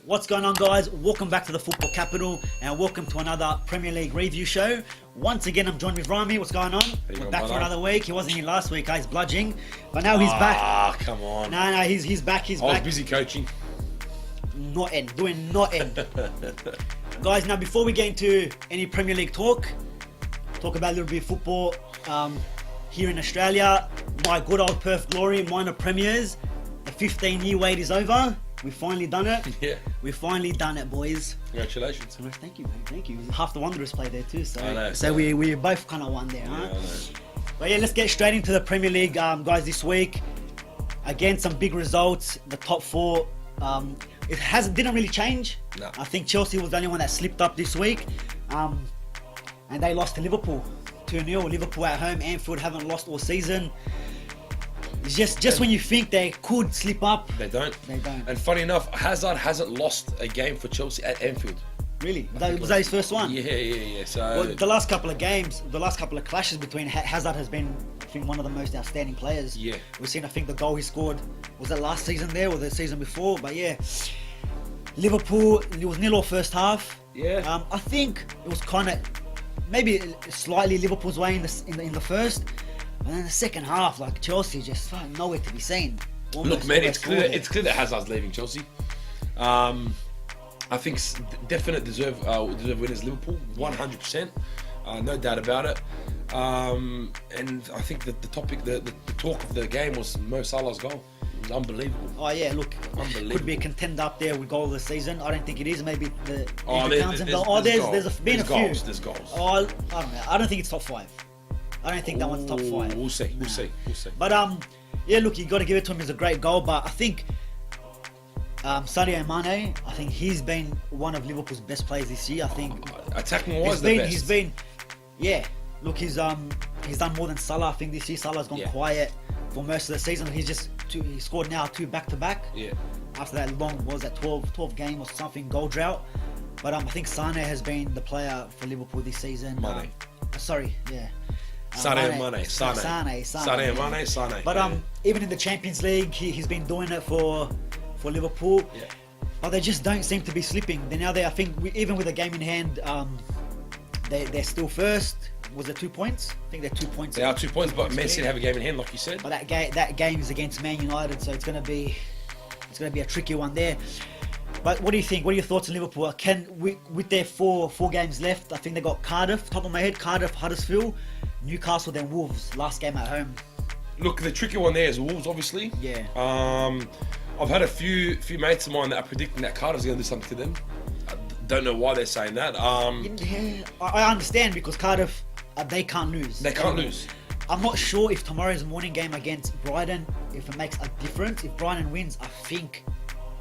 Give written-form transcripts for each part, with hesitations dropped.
What's going on, guys? Welcome back to the Football Capital and welcome to another Premier League review show. Once again, I'm joined with Rami. What's going on? We're back for another week. He wasn't here last week. He's bludging, but now he's back. Ah, come on. No, he's back. I was busy coaching. Doing nothing. Guys, now before we get into any Premier League talk about a little bit of football here in Australia. My good old Perth glory, minor premiers. The 15-year wait is over. We've finally done it. Yeah. We've finally done it, boys. Congratulations. Thank you, man. Thank you. Half the Wanderers played there too, so I know, so we both kind of won there, huh? I know. But yeah, let's get straight into the Premier League, guys. This week, again, some big results. The top four, didn't really change. No. I think Chelsea was the only one that slipped up this week, and they lost to Liverpool 2-0. Liverpool at home. Anfield haven't lost all season. It's just when you think they could slip up, They don't. They don't. And funny enough, Hazard hasn't lost a game for Chelsea at Anfield. Really? Was that his first one? Yeah. So Well, the last couple of games, the last couple of clashes between Hazard has been, I think, one of the most outstanding players. Yeah. We've seen, I think, the goal he scored, was it last season there or the season before? But yeah, Liverpool, it was 0-0 first half. Yeah. I think it was kind of, maybe slightly Liverpool's way in the first. And then the second half, like Chelsea, just nowhere to be seen. Look, man, it's clear that Hazard's leaving Chelsea. I think definite deserve winners Liverpool, 100%, no doubt about it. And I think that the talk of the game was Mo Salah's goal. It was unbelievable. Oh yeah, look, could be a contender up there with goal of the season. I don't think it is. Maybe the Townsend goal. There's been a few. There's goals. Oh, I don't know. I don't think it's top 5. I don't think that one's top 5. We'll see. But yeah, look, you got to give it to him. It's a great goal, but I think Sadio Mane, I think he's been one of Liverpool's best players this year. I think attacking wise, the best. He's been, yeah. Look, he's done more than Salah. I think this year Salah's gone quiet for most of the season. He scored now 2 back-to-back. Yeah. After that long, 12 game or something goal drought. But I think Sane has been the player for Liverpool this season. Mane. Sane. But even in the Champions League, he's been doing it for Liverpool. Yeah. But they just don't seem to be slipping. I think even with a game in hand, they're still first. Was it 2 points? I think they're 2 points. They are 2 points, but Man City have a game in hand, like you said. But that game is against Man United, so it's gonna be a tricky one there. But what do you think? What are your thoughts on Liverpool? With their four games left, I think they got Cardiff, top of my head, Huddersfield, Newcastle, then Wolves, last game at home. Look, the tricky one there is Wolves, obviously. Yeah. I've had a few mates of mine that are predicting that Cardiff's going to do something to them. I don't know why they're saying that. Yeah, I understand because Cardiff, they can't lose. They can't lose. I'm not sure if tomorrow's morning game against Brighton, if it makes a difference. If Brighton wins, I think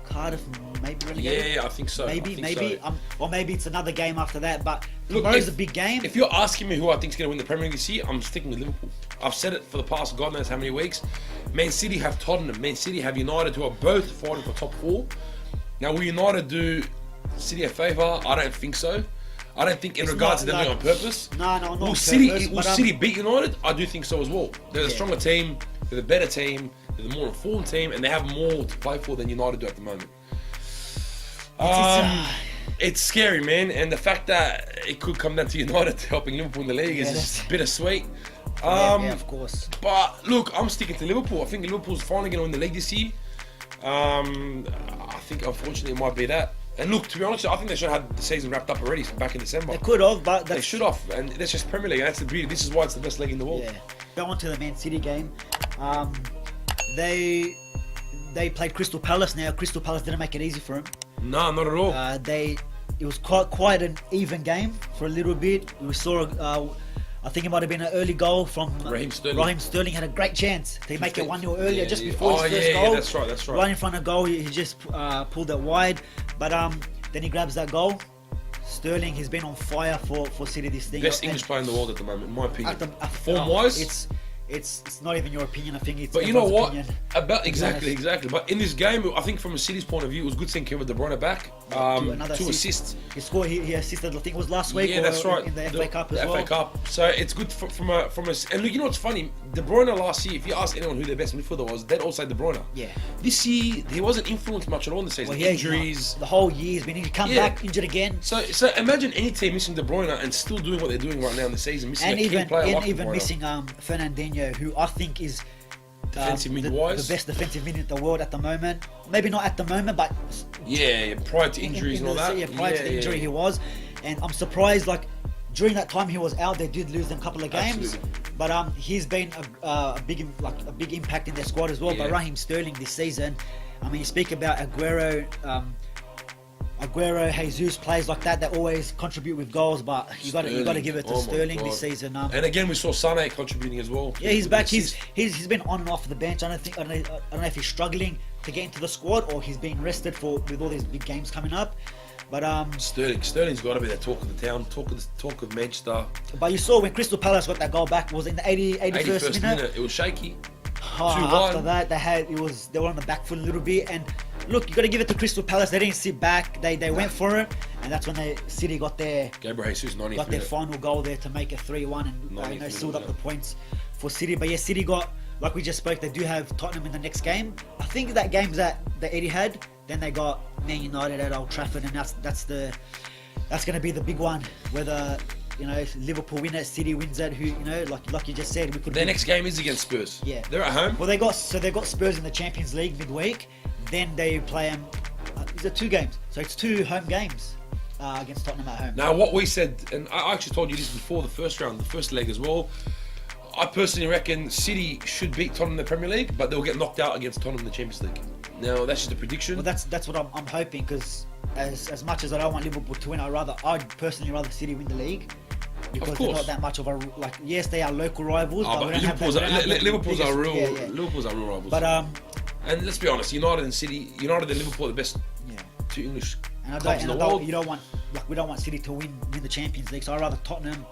Cardiff maybe relegated. Yeah, I think so. Maybe. Or maybe it's another game after that. But tomorrow's a big game. If you're asking me who I think is going to win the Premier League this year, I'm sticking with Liverpool. I've said it for the past God knows how many weeks. Man City have Tottenham. Man City have United, who are both fighting for top 4. Now, will United do City a favour? I don't think so. I don't think in regards to them doing it on purpose. No, not Will on City, purpose. will City beat United? I do think so as well. They're a stronger team. They're the better team. They're the more informed team, and they have more to play for than United do at the moment. It's scary, man, and the fact that it could come down to United helping Liverpool in the league is just bittersweet. Yeah, of course. But look, I'm sticking to Liverpool. I think Liverpool's finally going to win the league this year. I think unfortunately it might be that. And look, to be honest, I think they should have had the season wrapped up already back in December. They could have, but they should have, and that's just Premier League. And that's the beauty. This is why it's the best league in the world. Yeah. Go on to the Man City game. They played Crystal Palace. Now Crystal Palace didn't make it easy for them. No, not at all. It was quite an even game for a little bit. We saw, I think it might have been an early goal from Raheem Sterling. Raheem Sterling had a great chance to make it 1-0 earlier, just before his first goal. Yeah, that's right. Right in front of goal, he just pulled it wide. But then he grabs that goal. Sterling has been on fire for City this thing. Best English player in the world at the moment, in my opinion. Form-wise, it's not even your opinion. I think it's. But you know everyone's what? opinion. Exactly. But in this game, I think from a City's point of view, it was good seeing Kevin De Bruyne back. Two assists. He scored. He assisted. I think it was last week. Yeah, that's right. In the FA Cup as well. FA Cup. So it's good from a. And look, you know what's funny? De Bruyne last year, if you ask anyone who their best midfielder was, they'd all say De Bruyne. Yeah. This year, he wasn't influenced much at all in the season. Well, yeah, Injuries. The whole year's been. He come back injured again. So imagine any team missing De Bruyne and still doing what they're doing right now in the season, missing and a key player like even De Bruyne. missing Fernandinho, who I think is defensive mid-wise. the best defensive mid in the world at the moment. Maybe not at the moment, but prior to injuries and all that. Yeah, prior to the injury he was, and I'm surprised. Like during that time he was out, they did lose them a couple of games. Absolutely. But he's been a big impact in their squad as well. Yeah. But Raheem Sterling this season, I mean, you speak about Aguero, Jesus, players like that always contribute with goals, but you got to give it to Sterling this season. And again, we saw Sané contributing as well. Yeah, he's back. He's been on and off the bench. I don't know if he's struggling to get into the squad or he's being rested with all these big games coming up. But Sterling's got to be the talk of the town, talk of Manchester. But you saw when Crystal Palace got that goal back, was in the 81st minute. It was shaky. After that, they were on the back foot a little bit. And look, you got to give it to Crystal Palace. They didn't sit back. They went for it, and that's when City got their Gabriel Jesus 90th got their final goal there to make it 3-1 and sealed up the points for City. But yeah, City got, like we just spoke, they do have Tottenham in the next game. I think that game's at the Etihad. Then they got Man United at Old Trafford, and that's going to be the big one. Whether Liverpool win it, City wins it. Who like you just said, we could. Their next game is against Spurs. Yeah, they're at home. Well, they've got Spurs in the Champions League midweek. Then they play them. Is it 2 games? So it's 2 home games against Tottenham at home. Now, what we said, and I actually told you this before the first round, the first leg as well. I personally reckon City should beat Tottenham in the Premier League, but they'll get knocked out against Tottenham in the Champions League. Now, that's just a prediction. Well, that's what I'm hoping, because as much as I don't want Liverpool to win, I'd personally rather City win the league. Because they're not that much of a yes, they are local rivals, but Liverpool's are real rivals. But and let's be honest, United and Liverpool are the best 2 English clubs in the world. We don't want City to win the Champions League, so I'd rather Tottenham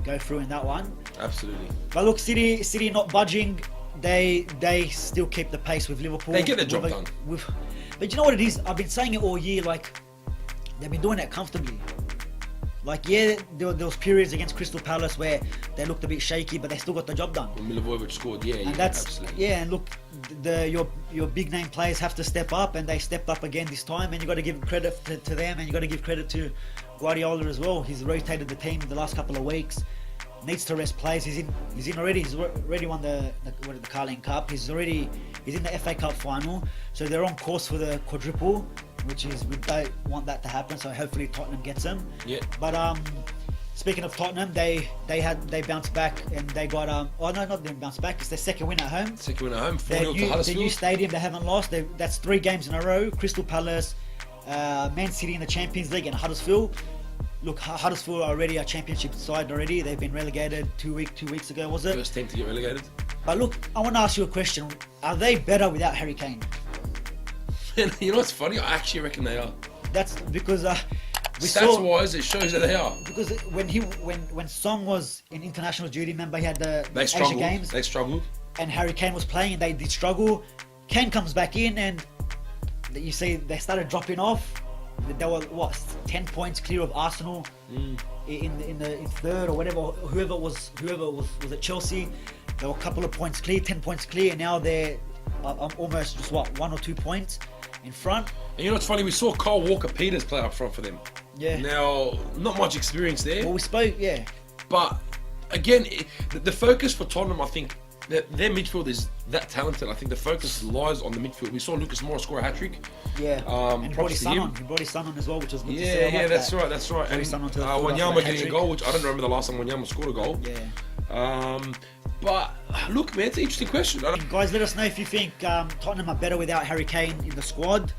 go through in that one. Absolutely. But look, City not budging. They still keep the pace with Liverpool. They get the job done. But you know what it is? I've been saying it all year. Like, they've been doing it comfortably. Like, yeah, there was periods against Crystal Palace where they looked a bit shaky, but they still got the job done. When Milivojevic scored, absolutely. Yeah, and look, your big name players have to step up, and they stepped up again this time. And you got to give credit to them, and you got to give credit to Guardiola as well. He's rotated the team the last couple of weeks. Needs to rest players. He's in already. He's already won the Carling Cup. He's in the FA Cup final. So they're on course for the quadruple, which is, we don't want that to happen. So hopefully Tottenham gets them. Yeah. But speaking of Tottenham, they bounced back, and they got not them bounce back. It's their second win at home. 4-0 to Huddersfield. The new stadium, they haven't lost. That's 3 games in a row. Crystal Palace, Man City in the Champions League, and Huddersfield. Look, Huddersfield are already a championship side already. They've been relegated 2 weeks ago, was it? First team to get relegated. But look, I want to ask you a question. Are they better without Harry Kane? You know what's funny? I actually reckon they are. That's because stats-wise, it shows that they are. Because when Song was in international duty, remember he had the Asian Games. They struggled. And Harry Kane was playing, and they did struggle. Kane comes back in, and you see they started dropping off. They were 10 points clear of Arsenal in third, or whatever. Whoever was at Chelsea. They were a couple of points clear, 10 points clear, and now they're almost just 1 or 2 points in front. And you know what's funny? We saw Kyle Walker-Peters play up front for them. Yeah. Now, not much experience there. Well, we spoke, yeah. But again, the focus for Tottenham, I think, their midfield is that talented. I think the focus lies on the midfield. We saw Lucas Moura score a hat-trick. Yeah. And he brought his son on as well, which was good to see. Yeah, that's right. And Wanyama getting a goal, which I don't remember the last time Wanyama scored a goal. Yeah. But look, man, it's an interesting question. Guys, let us know if you think Tottenham are better without Harry Kane in the squad.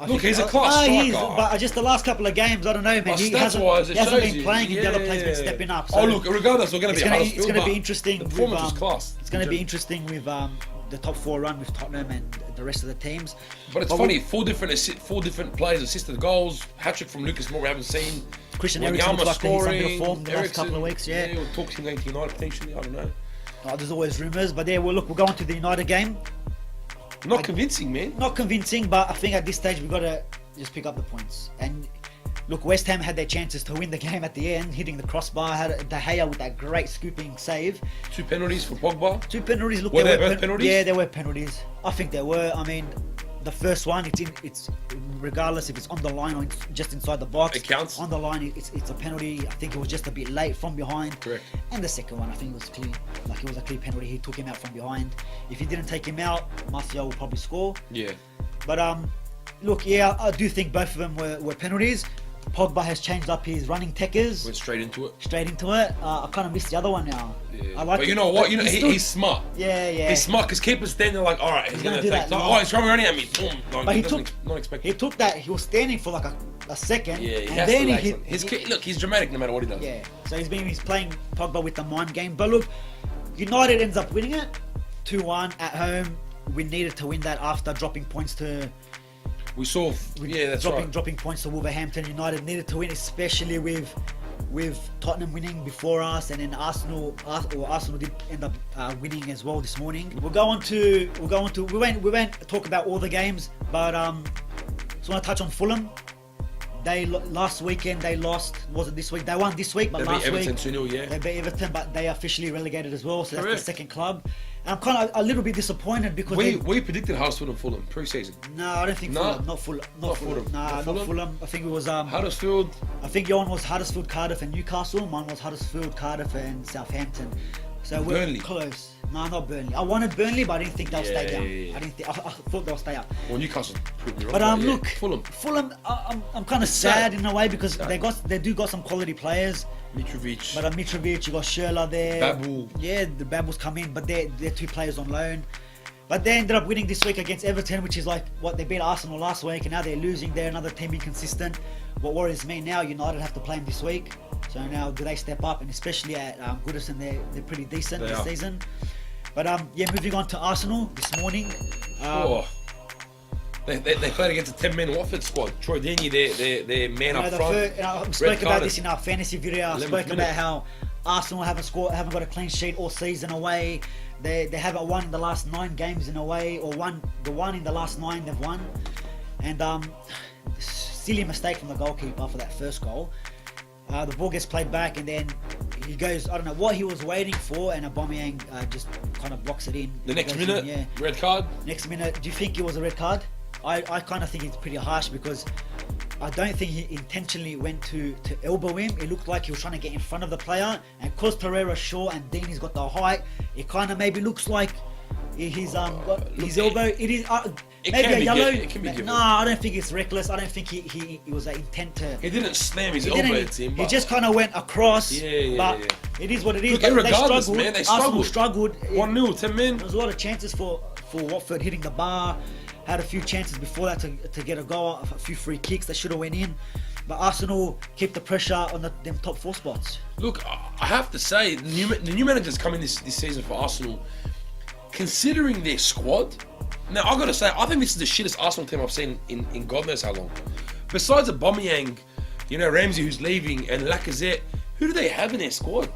He's a class striker. But just the last couple of games, I don't know, man. He hasn't been playing, and the other players been stepping up. So look, regardless, we're going to be Huddersfield. It's going to be interesting. The performance was class. It's going to be interesting with the top 4 run with Tottenham and the rest of the teams. But it's funny, 4 different players assisted goals. Hat-trick from Lucas Moura we haven't seen. Christian Eriksen looks like he's on a bit of form the last Eriksen, couple of weeks. Yeah, we'll talk to him 1990 potentially. I don't know. There's always rumours, but yeah, we'll go on to the United game. Not convincing, man. Not convincing, but I think at this stage we've got to just pick up the points. And look, West Ham had their chances to win the game at the end, hitting the crossbar. Had De Gea with that great scooping save. 2 penalties for Pogba. 2 penalties. Look, Were they both penalties? Yeah, there were penalties. I think there were. I mean, the first one, it's regardless if it's on the line or just inside the box. It counts. On the line, it's a penalty. I think it was just a bit late from behind. Correct. And the second one, I think it was clear. Like, it was a clear penalty. He took him out from behind. If he didn't take him out, Martial will probably score. Yeah. But look, yeah, I do think both of them were penalties. Pogba has changed up his running techers. Went straight into it. I kind of missed the other one now. Yeah. I like but you know what? He's smart. Yeah. He's smart because keepers stand there like, all right, he's going to do take. that. Oh, he's running at me. Boom. Like, But not expecting. He took that. He was standing for like a second. Yeah, he and has then to he relax. Look, he's dramatic no matter what he does. Yeah. So he's playing Pogba with the mind game. But look, United ends up winning it 2-1 at home. We needed to win that after dropping points to. We saw, that's right. Dropping points to Wolverhampton. United needed to win, especially with Tottenham winning before us, and then Arsenal did end up winning as well this morning. We won't talk about all the games, but just want to touch on Fulham. Last weekend they lost. Wasn't this week? They won this week, but They last beat week Everton 2-0, yeah. they beat Everton, but they are officially relegated as well. So that's Correct. the second club. And I'm kind of a little bit disappointed because We predicted Huddersfield and Fulham pre-season. No, I don't think No? Fulham. Not Fulham. Not Fulham. Nah, Not not Fulham? Fulham. I think it was Huddersfield. I think your one was Huddersfield, Cardiff, and Newcastle. Mine was Huddersfield, Cardiff, and Southampton. So we're Burnley. close. No, not Burnley. I wanted Burnley, but I didn't think they'll stay down. Yeah. I thought they'll stay up. Well, Newcastle proved me wrong. But yeah. look, Fulham. I'm kind of sad in a way because they got some quality players. Mitrovic. But Mitrovic, you got Schürrle there. Babel. Yeah, the Babel's come in, but they're 2 players on loan. But they ended up winning this week against Everton, which is like what they beat Arsenal last week, and now they're losing. They're another team inconsistent. What worries me now, United have to play them this week. So now do they step up? And especially at Goodison, they're pretty decent this season. But moving on to Arsenal this morning. They played against a 10-man Watford squad. Troy Deeney, their man up front. I spoke about this in our fantasy video. I spoke about how Arsenal haven't got a clean sheet all season away. They haven't won in the last 9 games in away, or the one in the last 9 they've won. And silly mistake from the goalkeeper for that first goal. The ball gets played back, and then he goes, I don't know what he was waiting for, and Aubameyang just kind of blocks it in. The next minute, red card. Next minute, do you think it was a red card? I kind of think it's pretty harsh because I don't think he intentionally went to elbow him. It looked like he was trying to get in front of the player, and because Pereira's short and Deeney's got the height, it kind of maybe looks like his elbow. It is maybe a yellow. It can be given. No, I don't think it's reckless. I don't think he was an intent to. He didn't slam his elbow at him. He just kind of went across. Yeah. It is what it is. Look, but regardless, man, they Arsenal struggled. struggled. 1-0, 10 men. There was a lot of chances for Watford hitting the bar. Had a few chances before that to get a goal, a few free kicks that should have went in. But Arsenal keep the pressure on them top 4 spots. Look, I have to say, the new managers coming this season for Arsenal, considering their squad. Now, I've got to say, I think this is the shittest Arsenal team I've seen in God knows how long. Besides Aubameyang, Ramsey who's leaving, and Lacazette, who do they have in their squad?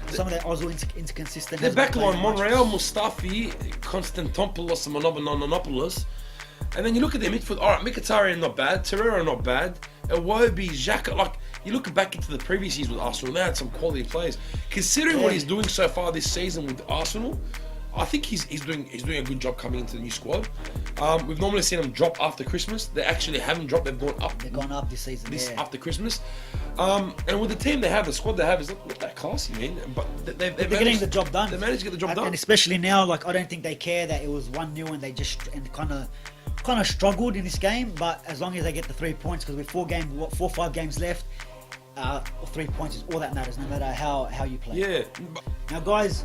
Some of that also inconsistent. Their backline, Monreal, Mustafi, Konstantopoulos, and Monopoulos. And then you look at their midfield, alright, Mkhitaryan not bad, Torreira not bad, Iwobi, Xhaka, like, you look back into the previous years with Arsenal, they had some quality players. Considering what he's doing so far this season with Arsenal, I think he's doing a good job coming into the new squad. We've normally seen them drop after Christmas. They actually haven't dropped, they've gone up. They've gone up this season, after Christmas. And with the team they have, the squad they have is not that classy, man. But they're getting the job done. They managed to get the job done. And especially now, like, I don't think they care that it was 1-0 and they just kind of struggled in this game. But as long as they get the 3 points, because with 4 or 5 games left, 3 points is all that matters, no matter how you play. Yeah. Now, guys,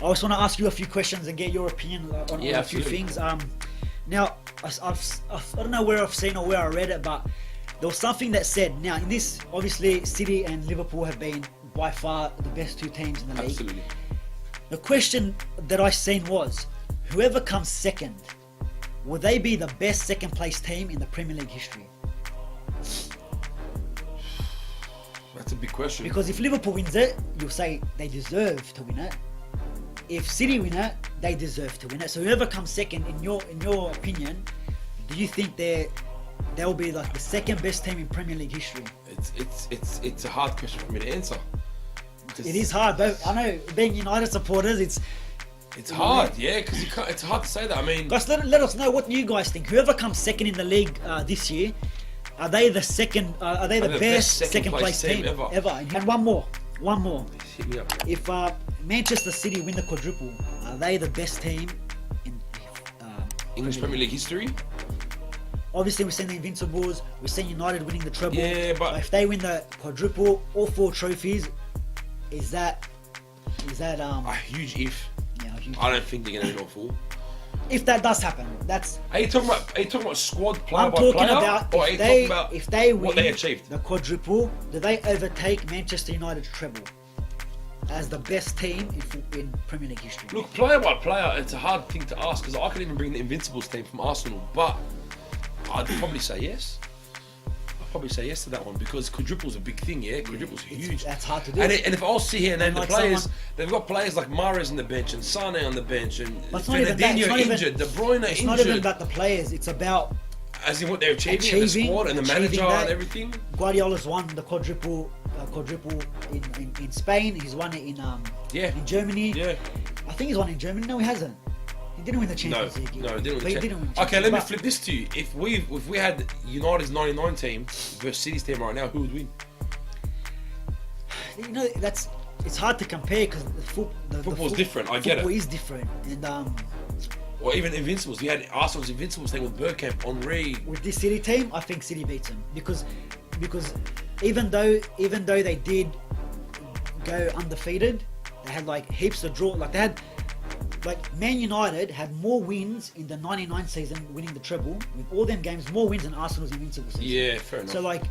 I also want to ask you a few questions and get your opinion on a few things. Now, I don't know where I've seen or where I read it, but there was something that said, now in this, obviously City and Liverpool have been by far the best 2 teams in the league. Absolutely. The question that I seen was, whoever comes second, will they be the best second place team in the Premier League history? That's a big question. Because if Liverpool wins it, you'll say they deserve to win it. If City win it, they deserve to win it. So whoever comes second, in your opinion, do you think they'll be like the second best team in Premier League history? It's a hard question for me to answer. It is hard, but I know being United supporters, it's hard, yeah, because it's hard to say that. I mean, guys, let us know what you guys think. Whoever comes second in the league this year, are they the second? Are they the best second place team ever? And one more. Hit me up. If Manchester City win the quadruple, are they the best team in English Premier League history? Obviously, we've seen the Invincibles. We've seen United winning the treble. Yeah, but if they win the quadruple, all 4 trophies, is that a huge if? Yeah, a huge I don't think they're gonna win all 4. If that does happen, that's. Are you talking about squad player I'm by talking player? about or if they win what they achieved? the quadruple, do they overtake Manchester United's treble as the best team in Premier League history? Look, player by player, it's a hard thing to ask because I could even bring the Invincibles team from Arsenal, but I'd probably say yes. I'd probably say yes to that one because quadruple's a big thing, yeah? Quadruple's huge. That's hard to do. And if I'll sit here and name the like players, they've got players like Moura's on the bench and Sane on the bench and But it's not even that. Fernandinho injured, De Bruyne injured. It's not even about the players. It's about as in what they're achieving and the squad and the manager and everything. Guardiola's won the quadruple in Spain. He's won it in Germany. Yeah. I think he's won in Germany. No, he hasn't. He didn't win the Champions League. No, he didn't win the Champions League. Okay, let me flip this to you. If we had United's 99 team versus City's team right now, who would win? You know, it's hard to compare because football's different. I get it. Football is different, and or even Invincibles. You had Arsenal's Invincibles team with Bergkamp, Henry. With this City team, I think City beats them because even though they did go undefeated, they had like heaps of draw. Like they had. Like Man United had more wins in the 99 season, winning the treble with all them games, more wins than Arsenal's Invincible season. Yeah, fair enough. So like,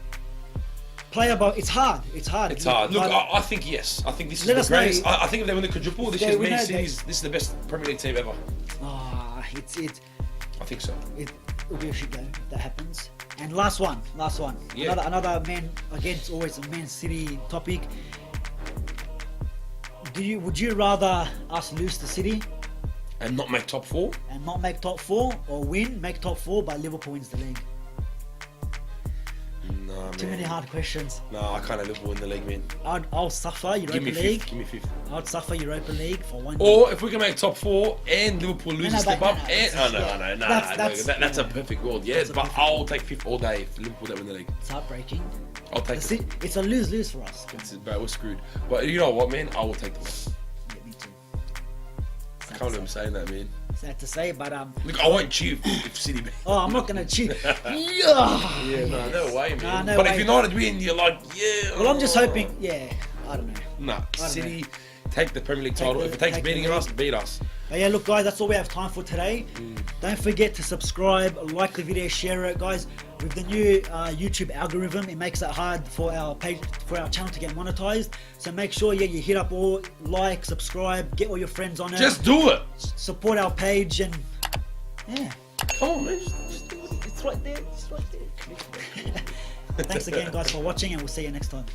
it's hard. It's hard. Look, I think yes. I think this is the greatest. I think if they win the quadruple, this is the best Premier League team ever. I think so. It'll be a shit game if that happens. And last one. Yeah. Another Man, again, it's always a Man City topic. Would you rather us lose to City and not make top 4? And not make top 4, or make top 4, but Liverpool wins the league? No, Too many hard questions. No, I can't have Liverpool in the league, man. I'll suffer Europa League. Give me fifth. I'd suffer Europa League for 1 year. Or if we can make top 4 and Liverpool lose and step up, that's a perfect world. Yeah, but I'll take 5th all day if Liverpool don't win the league. It's heartbreaking. I'll take it. It's a lose-lose for us. Bro, we're screwed. But you know what, man? I will take the one. Yeah, me too. I can't believe I'm saying that, man. Sad to say, but look, I won't cheer if City beat. Oh, I'm not gonna cheer. No way, man. No, but if United win, you're like, yeah. Well, I'm just hoping. Yeah, I don't know. Nah, City take the Premier League title. If it takes beating us, beat us. But yeah, look, guys, that's all we have time for today. Don't forget to subscribe, like the video, share it, guys. With the new YouTube algorithm, it makes it hard for our page, for our channel to get monetized. So make sure, you hit up all, like, subscribe, get all your friends on it. Just do it. Support our page and Come on, man. Just do it. It's right there. Thanks again, guys, for watching, and we'll see you next time.